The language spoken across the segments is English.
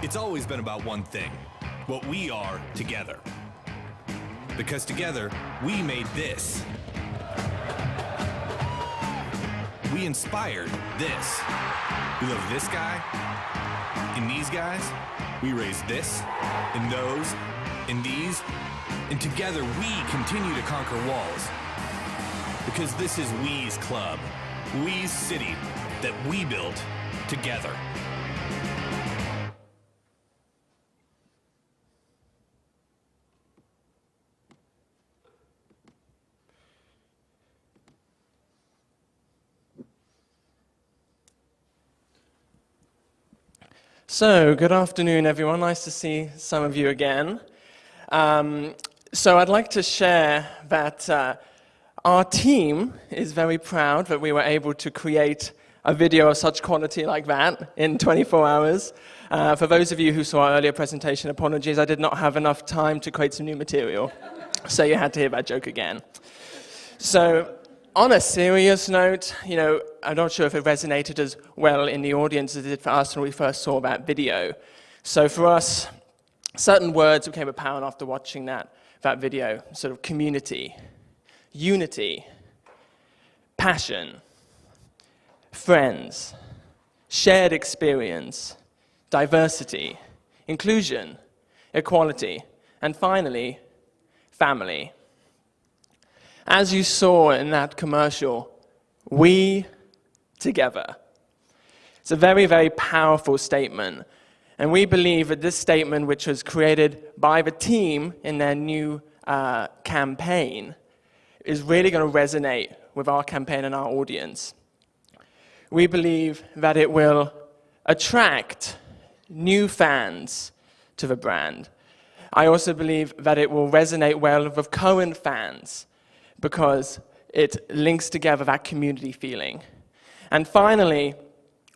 It's always been about one thing, what we are together. Because together, we made this. We inspired this. We love this guy, and these guys. We raised this, and those, and these, and together we continue to conquer walls. Because this is We's club, We's city that we built together. So, good afternoon, everyone. Nice to see some of you again. So I'd like to share that our team is very proud that we were able to create a video of such quality like that in 24 hours. For those of you who saw our earlier presentation, apologies, I did not have enough time to create some new material. So you had to hear that joke again. So, on a serious note, I'm not sure if it resonated as well in the audience as it did for us when we first saw that video. So for us, certain words became apparent after watching that video, sort of community, unity, passion, friends, shared experience, diversity, inclusion, equality, and finally, family. As you saw in that commercial, we together. It's a very, very powerful statement. And we believe that this statement, which was created by the team in their new campaign, is really going to resonate with our campaign and our audience. We believe that it will attract new fans to the brand. I also believe that it will resonate well with current fans, because it links together that community feeling. And finally,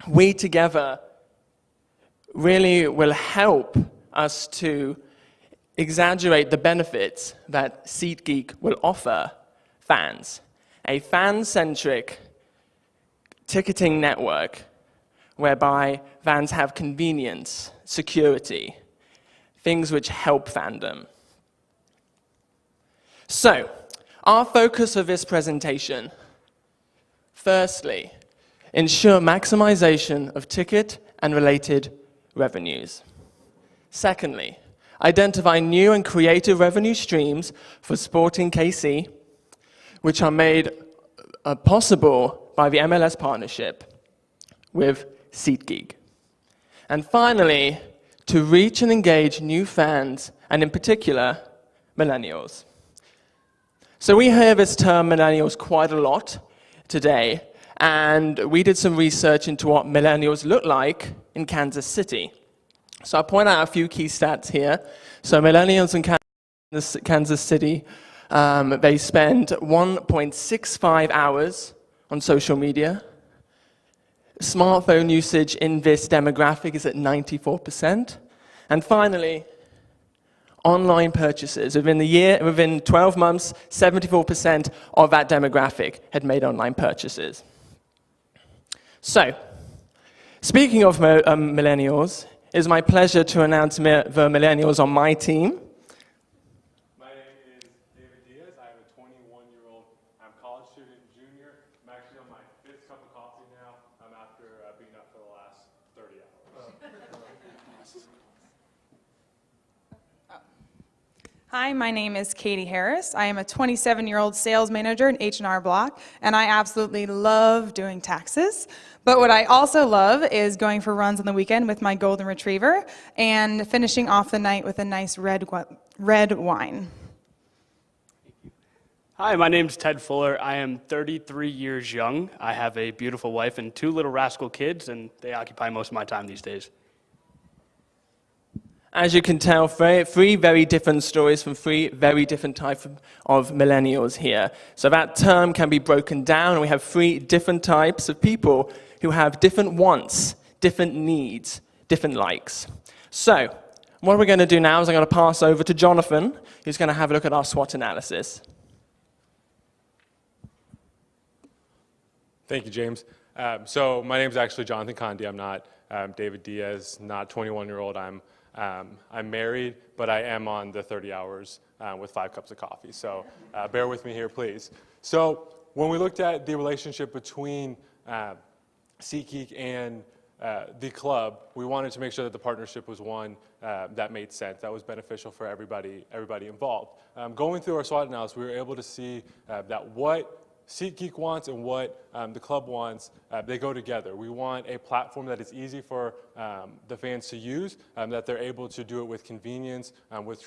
we together really will help us to exaggerate the benefits that SeatGeek will offer fans. A fan-centric ticketing network whereby fans have convenience, security, things which help fandom. So, our focus of this presentation, firstly, ensure maximization of ticket and related revenues. Secondly, identify new and creative revenue streams for Sporting KC, which are made possible by the MLS partnership with SeatGeek. And finally, to reach and engage new fans, and in particular, millennials. So we hear this term millennials quite a lot today, and we did some research into what millennials look like in Kansas City. So I'll point out a few key stats here. So millennials in Kansas City, they spend 1.65 hours on social media. Smartphone usage in this demographic is at 94%. And finally, online purchases. Within 12 months, 74% of that demographic had made online purchases. So, speaking of millennials, it is my pleasure to announce the millennials on my team. My name is David Diaz. I am a 21-year-old. I'm a college student, junior. I'm actually on my 5th cup of coffee now. I'm after being up for the last 30 hours. Hi, my name is Katie Harris. I am a 27-year-old sales manager in H&R Block, and I absolutely love doing taxes. But what I also love is going for runs on the weekend with my golden retriever and finishing off the night with a nice red wine. Hi, my name's Ted Fuller. I am 33 years young. I have a beautiful wife and 2 little rascal kids, and they occupy most of my time these days. As you can tell, 3 very different stories from 3 very different types of millennials here. So that term can be broken down, and we have 3 different types of people who have different wants, different needs, different likes. So, what we're going to do now is I'm going to pass over to Jonathan, who's going to have a look at our SWOT analysis. Thank you, James. So my name's actually Jonathan Conde. I'm not David Diaz, not 21-year-old. I'm married, but I am on the 30 hours with 5 cups of coffee. So bear with me here, please. So when we looked at the relationship between SeatGeek and the club, we wanted to make sure that the partnership was one that made sense, that was beneficial for everybody involved. Going through our SWOT analysis, we were able to see that what SeatGeek wants and what the club wants, they go together. We want a platform that is easy for the fans to use, that they're able to do it with convenience, with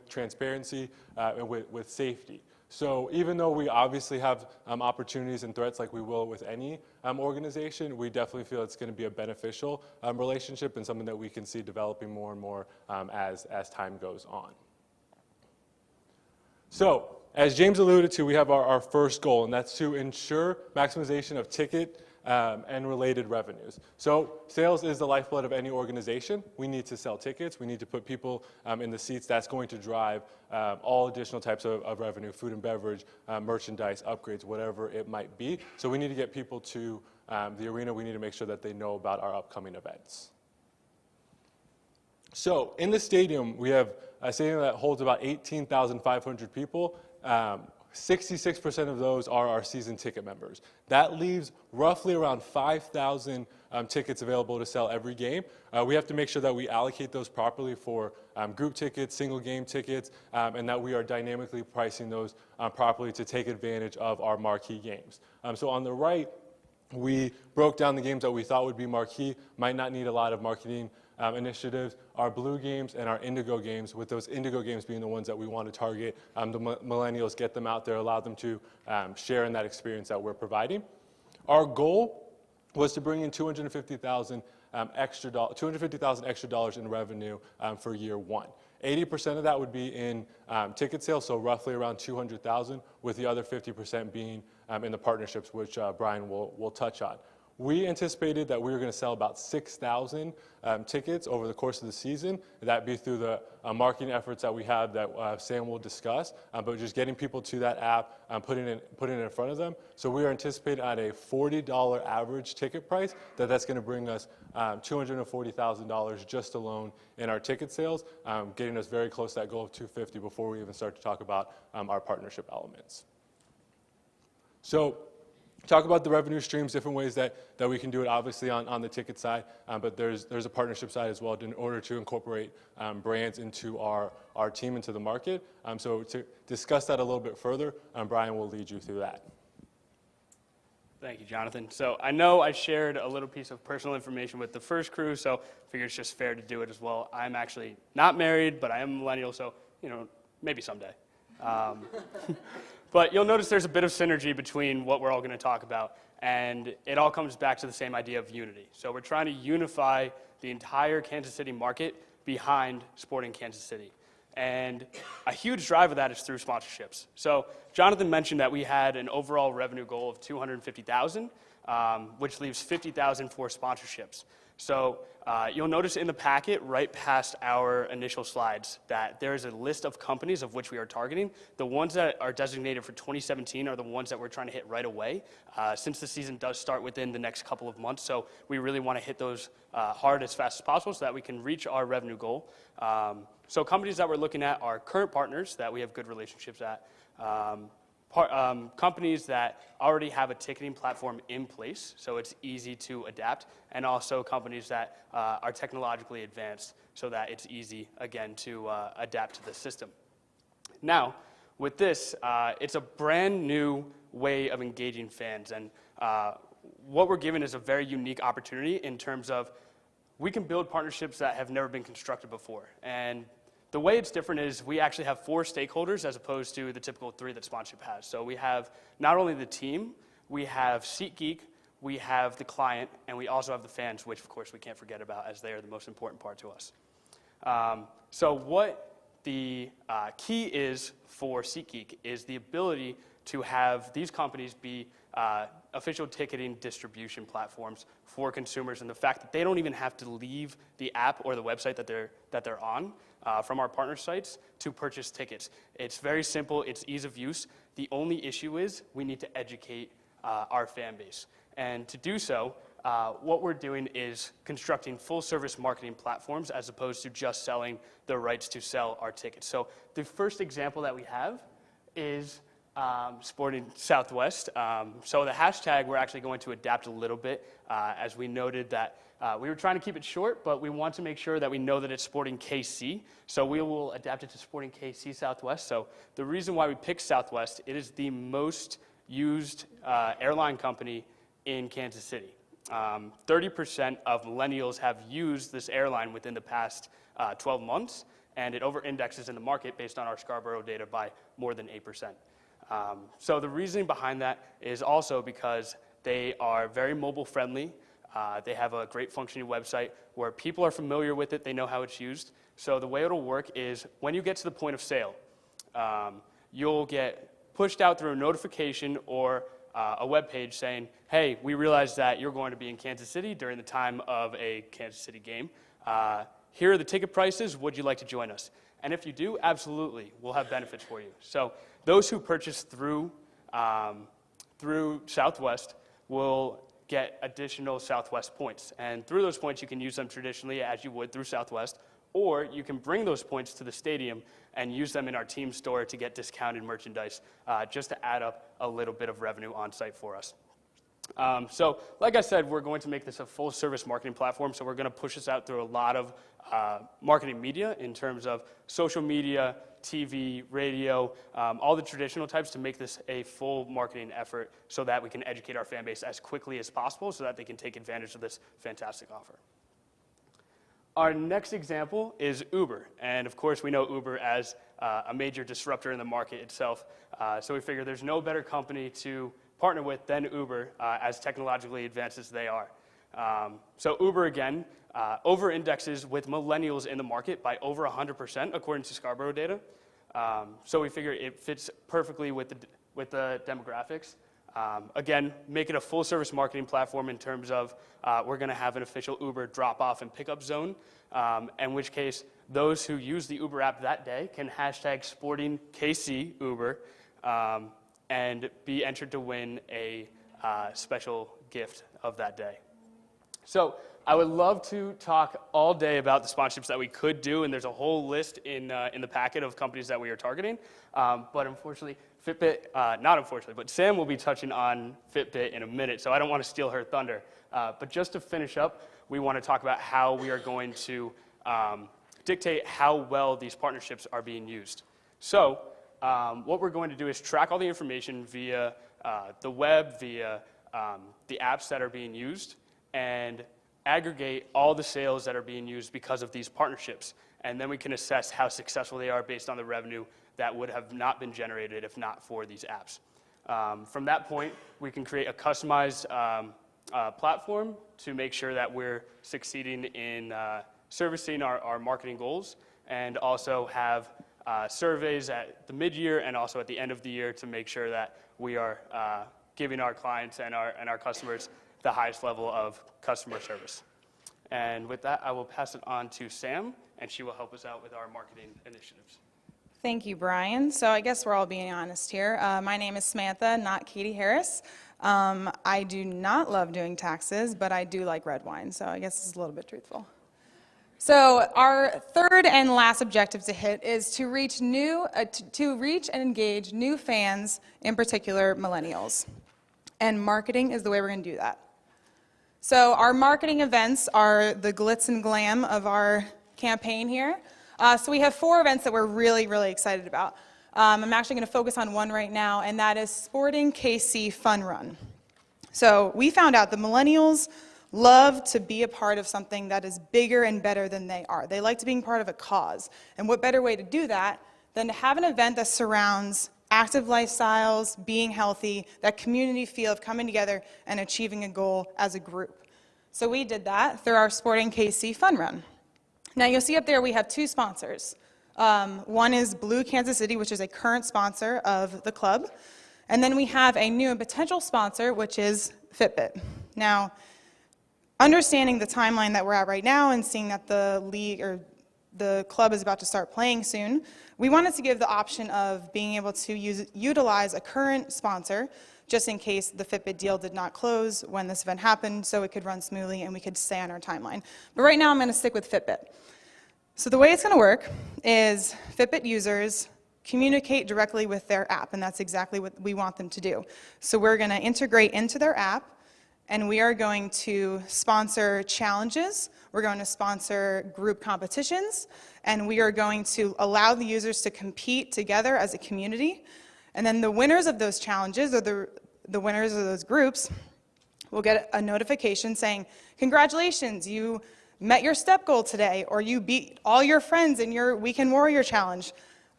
transparency, and with safety. So even though we obviously have opportunities and threats like we will with any organization, we definitely feel it's going to be a beneficial relationship and something that we can see developing more and more as time goes on. So, as James alluded to, we have our first goal, and that's to ensure maximization of ticket and related revenues. So sales is the lifeblood of any organization. We need to sell tickets. We need to put people in the seats. That's going to drive all additional types of revenue, food and beverage, merchandise, upgrades, whatever it might be. So we need to get people to the arena. We need to make sure that they know about our upcoming events. So in the stadium, we have a stadium that holds about 18,500 people. 66% of those are our season ticket members. That leaves roughly around 5,000 tickets available to sell every game. We have to make sure that we allocate those properly for group tickets, single game tickets, and that we are dynamically pricing those properly to take advantage of our marquee games. So on the right, we broke down the games that we thought would be marquee, might not need a lot of marketing initiatives, our blue games and our indigo games, with those indigo games being the ones that we want to target the millennials, get them out there, allow them to share in that experience that we're providing. Our goal was to bring in $250,000 extra dollars in revenue for year one. 80% of that would be in ticket sales, so roughly around $200,000, with the other 50% being in the partnerships, which Brian will touch on. We anticipated that we were going to sell about 6,000 tickets over the course of the season. That'd be through the marketing efforts that we have that Sam will discuss, but just getting people to that app, putting it in front of them. So we are anticipating at a $40 average ticket price that's going to bring us $240,000 just alone in our ticket sales, getting us very close to that goal of $250 before we even start to talk about our partnership elements. So, talk about the revenue streams, different ways that we can do it, obviously on the ticket side, but there's a partnership side as well in order to incorporate brands into our team, into the market. So to discuss that a little bit further, Brian will lead you through that. Thank you, Jonathan. So I know I shared a little piece of personal information with the first crew, so I figure it's just fair to do it as well. I'm actually not married, but I am a millennial, so maybe someday. But you'll notice there's a bit of synergy between what we're all going to talk about, and it all comes back to the same idea of unity. So we're trying to unify the entire Kansas City market behind Sporting Kansas City. And a huge drive of that is through sponsorships. So Jonathan mentioned that we had an overall revenue goal of $250,000, which leaves $50,000 for sponsorships. So you'll notice in the packet, right past our initial slides, that there is a list of companies of which we are targeting. The ones that are designated for 2017 are the ones that we're trying to hit right away, since the season does start within the next couple of months. So we really want to hit those hard as fast as possible so that we can reach our revenue goal. So companies that we're looking at are current partners that we have good relationships at, companies that already have a ticketing platform in place, so it's easy to adapt, and also companies that are technologically advanced, so that it's easy, again, to adapt to the system. Now, with this, it's a brand new way of engaging fans, and what we're given is a very unique opportunity in terms of we can build partnerships that have never been constructed before. And the way it's different is we actually have 4 stakeholders as opposed to the typical 3 that sponsorship has. So we have not only the team, we have SeatGeek, we have the client, and we also have the fans, which of course we can't forget about as they are the most important part to us. So what the key is for SeatGeek is the ability to have these companies be official ticketing distribution platforms for consumers, and the fact that they don't even have to leave the app or the website that they're on from our partner sites to purchase tickets. It's very simple, it's ease of use. The only issue is we need to educate our fan base. And to do so, what we're doing is constructing full-service marketing platforms as opposed to just selling the rights to sell our tickets. So the first example that we have is Sporting Southwest. So the hashtag we're actually going to adapt a little bit, as we noted that we were trying to keep it short, but we want to make sure that we know that it's Sporting KC. So we will adapt it to Sporting KC Southwest. So the reason why we picked Southwest, it is the most used airline company in Kansas City. 30% of millennials have used this airline within the past 12 months, and it over-indexes in the market based on our Scarborough data by more than 8%. So the reasoning behind that is also because they are very mobile friendly. They have a great functioning website where people are familiar with it, they know how it's used. So the way it'll work is when you get to the point of sale, you'll get pushed out through a notification or a web page saying, hey, we realize that you're going to be in Kansas City during the time of a Kansas City game. Here are the ticket prices, would you like to join us? And if you do, absolutely, we'll have benefits for you. So those who purchase through Southwest will get additional Southwest points. And through those points, you can use them traditionally as you would through Southwest, or you can bring those points to the stadium and use them in our team store to get discounted merchandise, just to add up a little bit of revenue on site for us. So like I said, we're going to make this a full service marketing platform, so we're going to push this out through a lot of marketing media in terms of social media, TV, radio, all the traditional types to make this a full marketing effort so that we can educate our fan base as quickly as possible so that they can take advantage of this fantastic offer. Our next example is Uber, and of course we know Uber as a major disruptor in the market itself, so we figure there's no better company to partner with than Uber, as technologically advanced as they are. So Uber, again, over-indexes with millennials in the market by over 100%, according to Scarborough data. So we figure it fits perfectly with the demographics. Again, make it a full-service marketing platform in terms of we're going to have an official Uber drop-off and pickup zone, in which case those who use the Uber app that day can hashtag Sporting KC Uber and be entered to win a special gift of that day. So I would love to talk all day about the sponsorships that we could do, and there's a whole list in the packet of companies that we are targeting. But unfortunately, Fitbit, not unfortunately, but Sam will be touching on Fitbit in a minute, so I don't want to steal her thunder. But just to finish up, we want to talk about how we are going to dictate how well these partnerships are being used. So what we're going to do is track all the information via the web, via the apps that are being used, and aggregate all the sales that are being used because of these partnerships. And then we can assess how successful they are based on the revenue that would have not been generated if not for these apps. From that point, we can create a customized platform to make sure that we're succeeding in servicing our marketing goals, and also have surveys at the mid-year and also at the end of the year to make sure that we are giving our clients and our customers the highest level of customer service. And with that, I will pass it on to Sam, and she will help us out with our marketing initiatives. Thank you, Brian. So I guess we're all being honest here. My name is Samantha, not Katie Harris. I do not love doing taxes, but I do like red wine, so I guess it's a little bit truthful. So our third and last objective to hit is to reach and engage new fans, in particular millennials. And marketing is the way we're going to do that. So our marketing events are the glitz and glam of our campaign here. So we have 4 events that we're really, really excited about. I'm actually going to focus on one right now, and that is Sporting KC Fun Run. So we found out the millennials love to be a part of something that is bigger and better than they are. They like to be part of a cause. And what better way to do that than to have an event that surrounds active lifestyles, being healthy, that community feel of coming together and achieving a goal as a group. So we did that through our Sporting KC Fun Run. Now you'll see up there we have 2 sponsors. One is Blue Kansas City, which is a current sponsor of the club. And then we have a new and potential sponsor, which is Fitbit. Now, understanding the timeline that we're at right now and seeing that the league or the club is about to start playing soon, we wanted to give the option of being able to utilize a current sponsor just in case the Fitbit deal did not close when this event happened, so it could run smoothly and we could stay on our timeline. But right now I'm going to stick with Fitbit. So the way it's going to work is Fitbit users communicate directly with their app, and that's exactly what we want them to do. So we're going to integrate into their app, and we are going to sponsor challenges, we're going to sponsor group competitions, and we are going to allow the users to compete together as a community. And then the winners of those challenges, or the winners of those groups, will get a notification saying, congratulations, you met your step goal today, or you beat all your friends in your Weekend Warrior Challenge.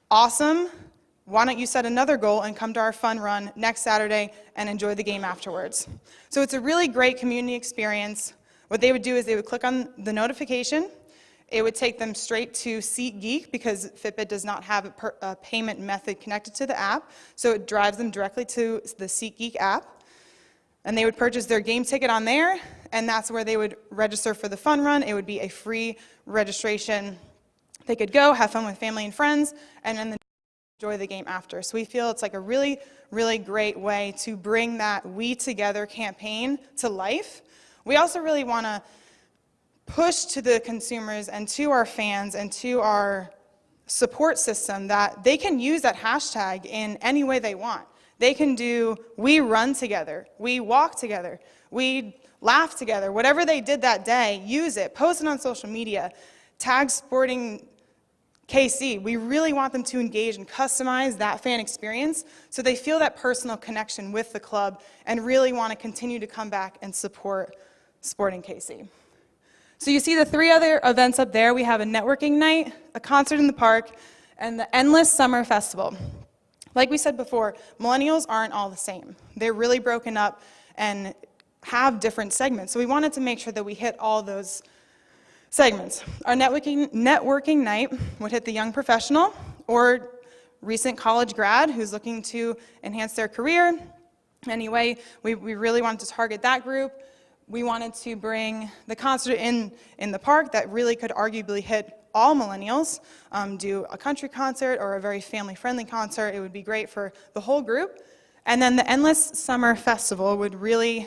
Awesome. Why don't you set another goal and come to our fun run next Saturday and enjoy the game afterwards? So it's a really great community experience. What they would do is they would click on the notification. It would take them straight to SeatGeek because Fitbit does not have a payment method connected to the app. So it drives them directly to the SeatGeek app. And they would purchase their game ticket on there, and that's where they would register for the fun run. It would be a free registration. They could go, have fun with family and friends, and then enjoy the game after. So we feel it's like a really, really great way to bring that We Together campaign to life. We also really want to push to the consumers and to our fans and to our support system that they can use that hashtag in any way they want. They can do, we run together, we walk together, we laugh together. Whatever they did that day, use it, post it on social media, tag Sporting KC. We really want them to engage and customize that fan experience so they feel that personal connection with the club and really want to continue to come back and support Sporting KC. So you see the 3 other events up there. We have a networking night, a concert in the park, and the Endless Summer Festival. Like we said before, millennials aren't all the same. They're really broken up and have different segments. So we wanted to make sure that we hit all those segments. Our networking night would hit the young professional or recent college grad who's looking to enhance their career. Anyway, we really wanted to target that group. We wanted to bring the concert in the park that really could arguably hit all millennials, do a country concert or a very family-friendly concert. It would be great for the whole group. And then the Endless Summer Festival would really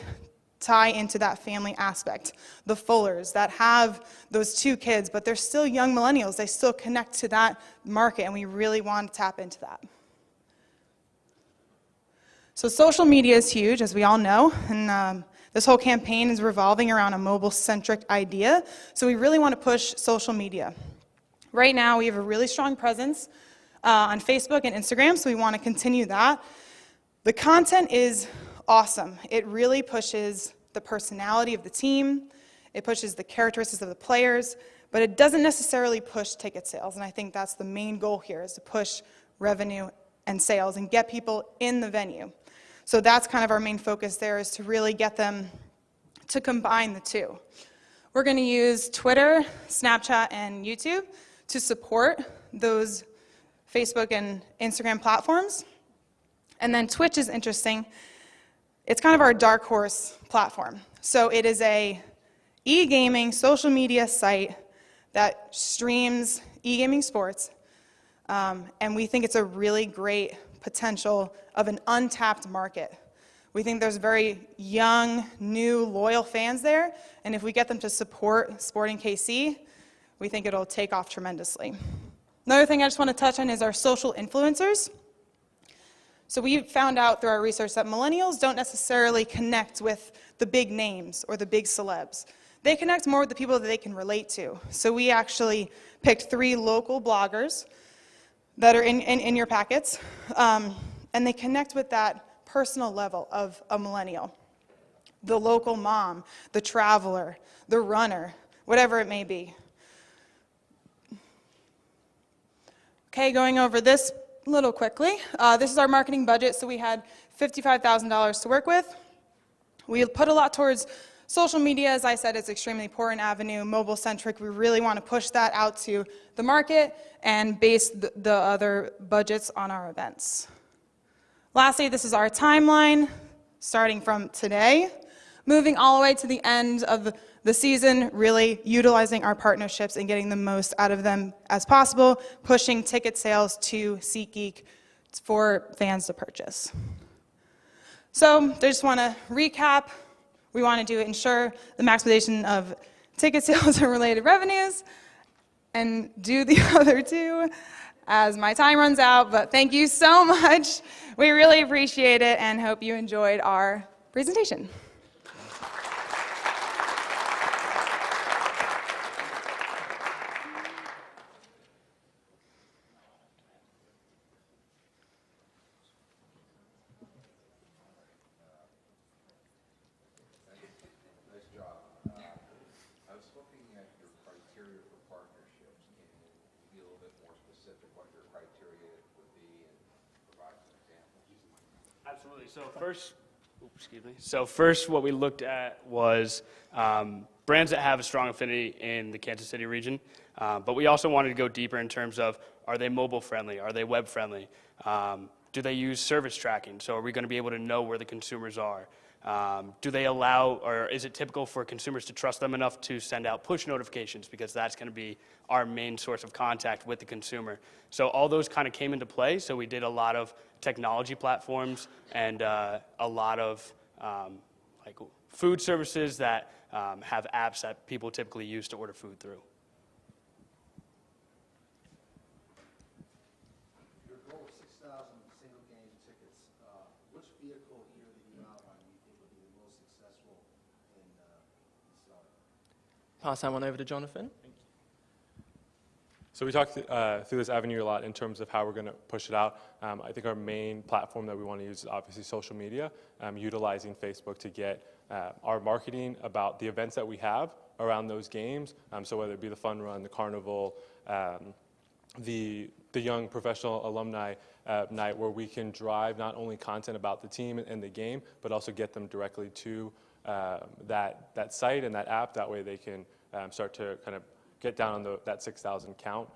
tie into that family aspect. The Fullers that have those 2 kids, but they're still young millennials. They still connect to that market, and we really want to tap into that. So social media is huge, as we all know, and this whole campaign is revolving around a mobile-centric idea, so we really want to push social media. Right now, we have a really strong presence on Facebook and Instagram, so we want to continue that. The content is awesome. It really pushes the personality of the team, it pushes the characteristics of the players, but it doesn't necessarily push ticket sales, and I think that's the main goal here, is to push revenue and sales and get people in the venue. So that's kind of our main focus there, is to really get them to combine the two. We're going to use Twitter, Snapchat, and YouTube to support those Facebook and Instagram platforms. And then Twitch is interesting. It's kind of our dark horse platform. So it is a e-gaming social media site that streams e-gaming sports, and we think it's a really great potential of an untapped market. We think there's very young, new, loyal fans there, and if we get them to support Sporting KC, we think it'll take off tremendously. Another thing I just want to touch on is our social influencers. So we found out through our research that millennials don't necessarily connect with the big names or the big celebs. They connect more with the people that they can relate to. So we actually picked 3 local bloggers that are in your packets, and they connect with that personal level of a millennial. The local mom, the traveler, the runner, whatever it may be. Okay, going over this a little quickly. This is our marketing budget, so we had $55,000 to work with. We put a lot towards social media. As I said, it's extremely important avenue, mobile-centric. We really want to push that out to the market and base the other budgets on our events. Lastly, this is our timeline, starting from today, moving all the way to the end of the season, really utilizing our partnerships and getting the most out of them as possible, pushing ticket sales to SeatGeek for fans to purchase. So I just want to recap. We want to ensure the maximization of ticket sales and related revenues, and do the other two as my time runs out. But thank you so much. We really appreciate it and hope you enjoyed our presentation. Nice job. I was looking at your criteria for partnerships. Can you be a little bit more specific what your criteria would be and provide some examples? Absolutely. So first, what we looked at was brands that have a strong affinity in the Kansas City region, but we also wanted to go deeper in terms of, are they mobile friendly? Are they web friendly? Do they use service tracking? So are we going to be able to know where the consumers are? Do they allow, or is it typical for consumers to trust them enough to send out push notifications, because that's going to be our main source of contact with the consumer? So all those kind of came into play. So we did a lot of technology platforms and a lot of like food services that have apps that people typically use to order food through. Your goal of 6,000 single game tickets, which vehicle here that you outlined do you think would be the most successful in selling? Pass that one over to Jonathan. So we talked through this avenue a lot in terms of how we're going to push it out. I think our main platform that we want to use is obviously social media, utilizing Facebook to get our marketing about the events that we have around those games. So whether it be the fun run, the carnival, the young professional alumni night, where we can drive not only content about the team and the game, but also get them directly to that site and that app. That way they can start to kind of get down on that 6,000 count.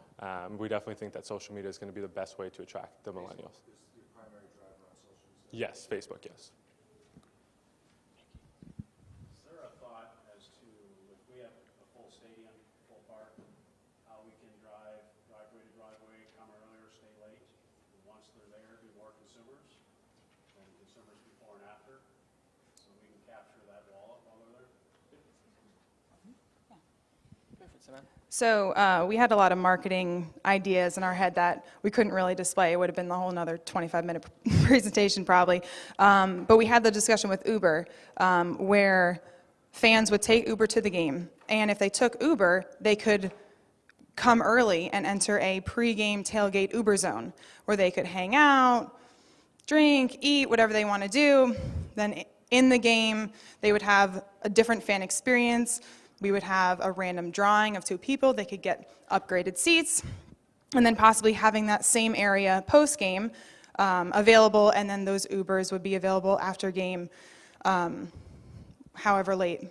We definitely think that social media is going to be the best way to attract the millennials. Is your primary driver on social media? Yes, Facebook, yes. Is there a thought as to, if we have a full stadium, full park, how we can drive driveway to driveway, come earlier, stay late? And once they're there, be more consumers, and consumers before and after, so we can capture that wallet while they're there? So we had a lot of marketing ideas in our head that we couldn't really display. It would have been the whole another 25-minute presentation probably. But we had the discussion with Uber, where fans would take Uber to the game. And if they took Uber, they could come early and enter a pre-game tailgate Uber zone, where they could hang out, drink, eat, whatever they want to do. Then in the game, they would have a different fan experience. We would have a random drawing of 2 people. They could get upgraded seats, and then possibly having that same area post-game available, and then those Ubers would be available after game, however late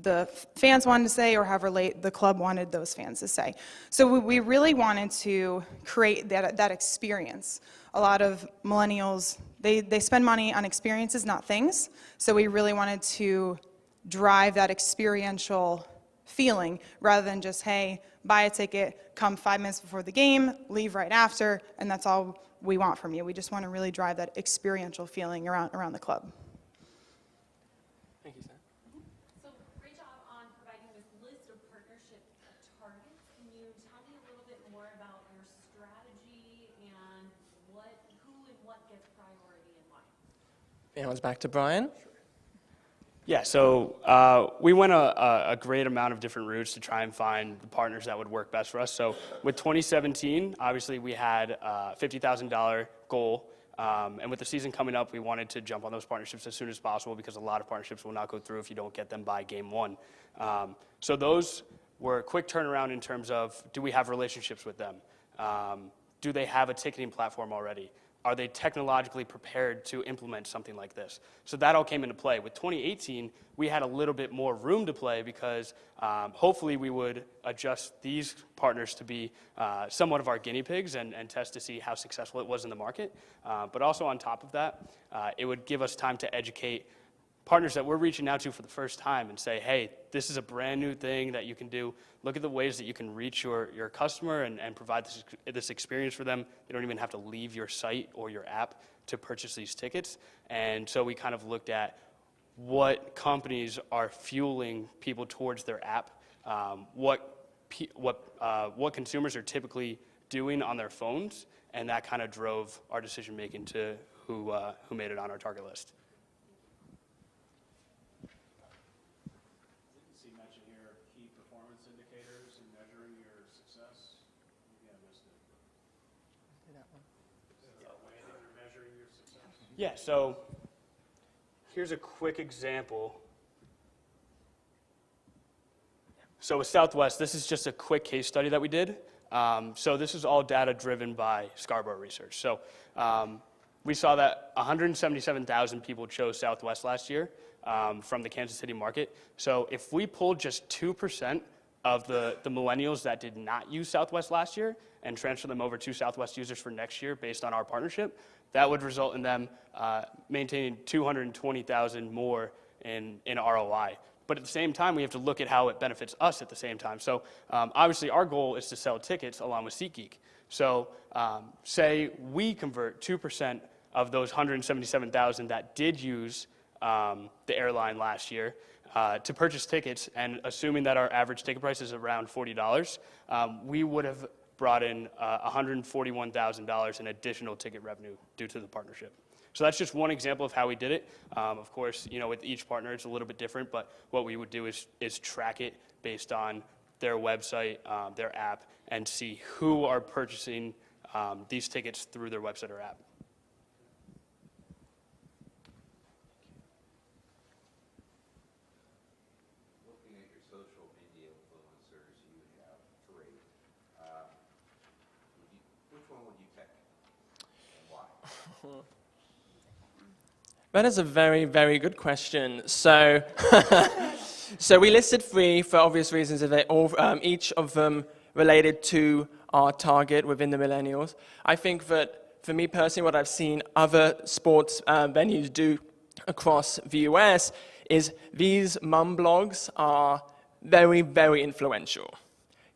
the fans wanted to stay, or however late the club wanted those fans to stay. So we really wanted to create that experience. A lot of millennials, they spend money on experiences, not things. So we really wanted to drive that experiential feeling, rather than just, hey, buy a ticket, come 5 minutes before the game, leave right after, and that's all we want from you. We just want to really drive that experiential feeling around the club. Thank you, Sam. So great job on providing this list of partnership targets. Can you tell me a little bit more about your strategy and who and what gets priority in life? It was back to Brian. Yeah, so we went a great amount of different routes to try and find the partners that would work best for us. So with 2017, obviously we had a $50,000 goal. And with the season coming up, we wanted to jump on those partnerships as soon as possible, because a lot of partnerships will not go through if you don't get them by game 1. So those were a quick turnaround in terms of, do we have relationships with them? Do they have a ticketing platform already? Are they technologically prepared to implement something like this? So that all came into play. With 2018, we had a little bit more room to play, because hopefully we would adjust these partners to be somewhat of our guinea pigs and test to see how successful it was in the market. But also on top of that, it would give us time to educate partners that we're reaching out to for the first time and say, hey, this is a brand new thing that you can do. Look at the ways that you can reach your customer and provide this experience for them. They don't even have to leave your site or your app to purchase these tickets. And so we kind of looked at what companies are fueling people towards their app, what consumers are typically doing on their phones, and that kind of drove our decision making to who made it on our target list. So you mentioned here key performance indicators and measuring your success. Maybe I missed it. Is there a way that you're measuring your success? Yeah, so here's a quick example. So with Southwest, this is just a quick case study that we did. So this is all data driven by Scarborough Research. So we saw that 177,000 people chose Southwest last year from the Kansas City market. So if we pulled just 2% of the millennials that did not use Southwest last year and transfer them over to Southwest users for next year based on our partnership, that would result in them maintaining 220,000 more in ROI. But at the same time, we have to look at how it benefits us at the same time. So obviously, our goal is to sell tickets along with SeatGeek. So say we convert 2% of those 177,000 that did use the airline last year to purchase tickets, and assuming that our average ticket price is around $40, we would have brought in $141,000 in additional ticket revenue due to the partnership. So that's just one example of how we did it. Of course, with each partner, it's a little bit different, but what we would do is track it based on their website, their app, and see who are purchasing these tickets through their website or app. Looking at your social media influencers, you have 3. Which one would you pick and why? That is a very, very good question. So, so we listed 3 for obvious reasons. They all, each of them related to our target within the millennials. I think that for me personally, what I've seen other sports venues do across the US is these mum blogs are very, very influential.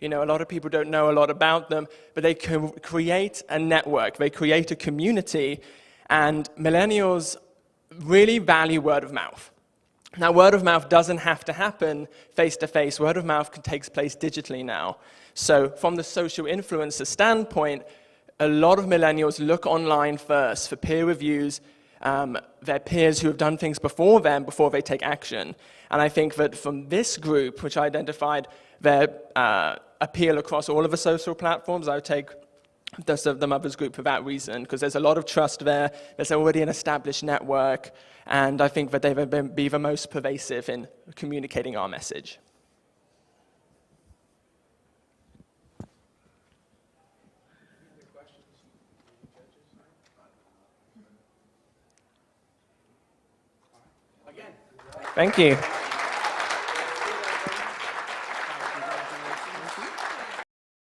A lot of people don't know a lot about them, but they can create a network, they create a community, and millennials really value word of mouth. Now, word of mouth doesn't have to happen face-to-face. Word of mouth takes place digitally now. So from the social influencer standpoint, a lot of millennials look online first for peer reviews, their peers who have done things before them, before they take action. And I think that from this group, which I identified their appeal across all of the social platforms, I would take the Mothers Group for that reason, because there's a lot of trust there. There's already an established network, and I think that they will be the most pervasive in communicating our message. Thank you.